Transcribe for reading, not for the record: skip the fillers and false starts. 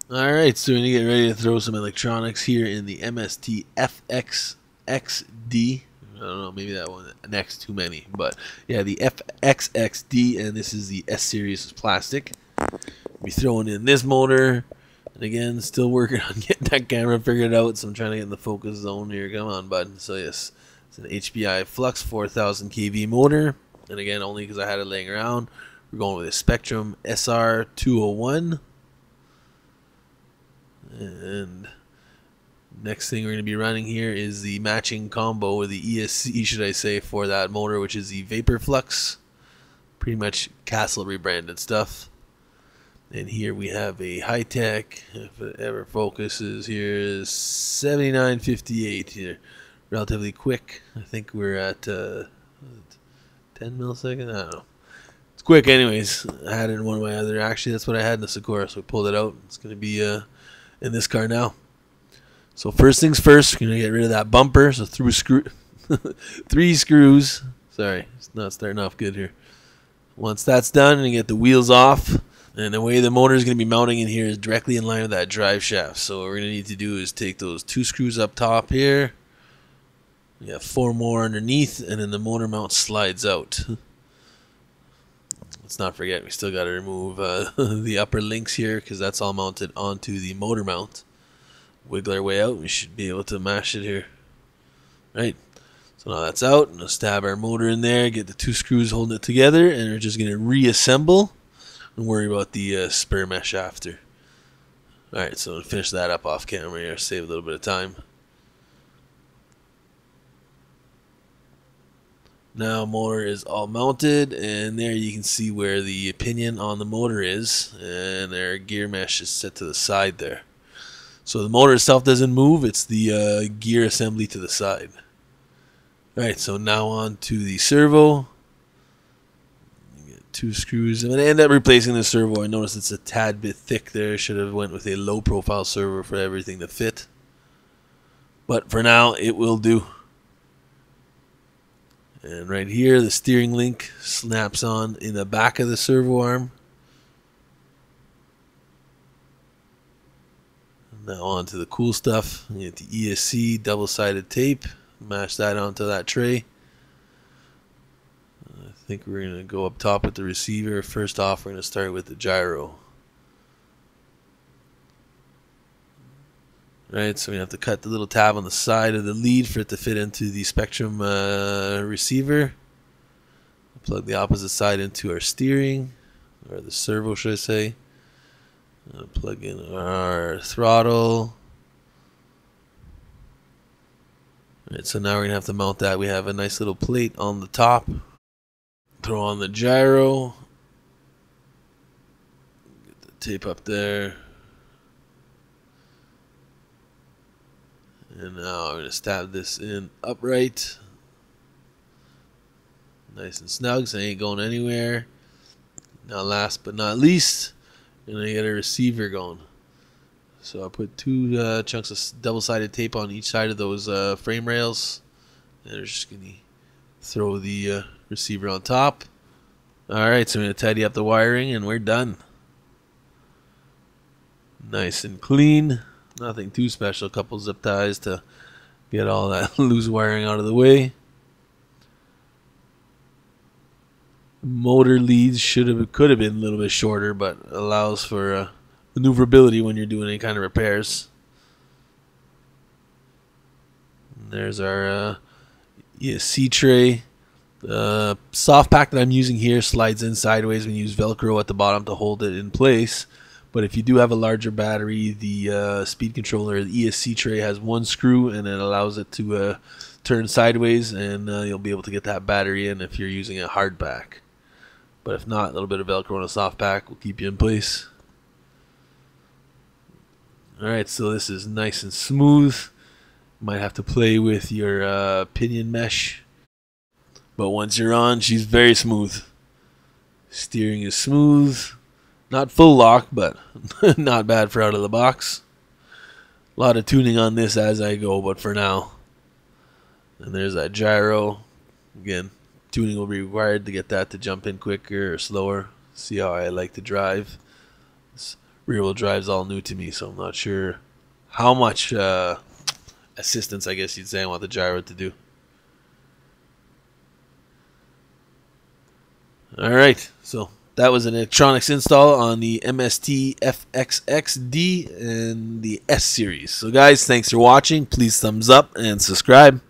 Alright, so we're going to get ready to throw some electronics here in the MST FXX-D. I don't know, maybe that one next too many, but yeah, the FXX-D, and this is the S series plastic. Be throwing in this motor, and again, still working on getting that camera figured out, so I'm trying to get in the focus zone here. Come on, bud. So yes, it's an HBI Flux 4000 kV motor, and again, only because I had it laying around. We're going with a Spectrum SR201. And next thing we're going to be running here is the matching combo, or the ESC should I say, for that motor, which is the Vapor Flux. Pretty much Castle rebranded stuff. And here we have a high-tech, if it ever focuses, here is 7958 here. Relatively quick. I think we're at 10 milliseconds? I don't know. It's quick anyways. I had it in one way or other. Actually, that's what I had in the Sakura, so we pulled it out. It's going to be in this car now. So first things first, we're going to get rid of that bumper. So through three screws. Sorry, it's not starting off good here. Once that's done, you get the wheels off. And the way the motor is going to be mounting in here is directly in line with that drive shaft. So what we're going to need to do is take those 2 screws up top here. We have 4 more underneath, and then the motor mount slides out. Let's not forget, we still got to remove the upper links here, because that's all mounted onto the motor mount. Wiggle our way out, we should be able to mash it here. Right, so now that's out, and we'll stab our motor in there, get the 2 screws holding it together, and we're just going to reassemble and worry about the spare mesh after. Alright, so we'll finish that up off camera here, save a little bit of time. Now motor is all mounted, and there you can see where the pinion on the motor is, and our gear mesh is set to the side there. So the motor itself doesn't move, it's the gear assembly to the side. Alright, so now on to the servo. You get 2 screws. I'm going to end up replacing the servo. I noticed it's a tad bit thick there. Should have went with a low profile servo for everything to fit. But for now, it will do. And right here, the steering link snaps on in the back of the servo arm. Now on to the cool stuff. You get the ESC double-sided tape. Mash that onto that tray. I think we're going to go up top with the receiver. First off, we're going to start with the gyro. Right, so we have to cut the little tab on the side of the lead for it to fit into the Spectrum receiver. Plug the opposite side into our steering, or the servo should I say. Plug in our throttle. Right, so now we're going to have to mount that. We have a nice little plate on the top. Throw on the gyro. Get the tape up there. And now I'm going to stab this in upright. Nice and snug, so I ain't going anywhere. Now last but not least, I'm going to get a receiver going. So I put 2 chunks of double-sided tape on each side of those frame rails. And we're just going to throw the receiver on top. Alright, so I'm going to tidy up the wiring and we're done. Nice and clean. Nothing too special. A couple zip ties to get all that loose wiring out of the way. Motor leads could have been a little bit shorter, but allows for maneuverability when you're doing any kind of repairs. And there's our ESC tray. The soft pack that I'm using here slides in sideways when you use Velcro at the bottom to hold it in place. But if you do have a larger battery, the speed controller, the ESC tray, has 1 screw, and it allows it to turn sideways, and you'll be able to get that battery in if you're using a hard pack. But if not, a little bit of Velcro on a soft pack will keep you in place. Alright, so this is nice and smooth. Might have to play with your pinion mesh. But once you're on, she's very smooth. Steering is smooth. Not full lock, but not bad for out of the box. A lot of tuning on this as I go, but for now. And there's that gyro. Again, tuning will be required to get that to jump in quicker or slower. See how I like to drive. It's Rear wheel drive's all new to me, so I'm not sure how much assistance, I guess you'd say, I want the gyro to do. Alright, so that was an electronics install on the MST FXX-D and the S series. So guys, thanks for watching. Please thumbs up and subscribe.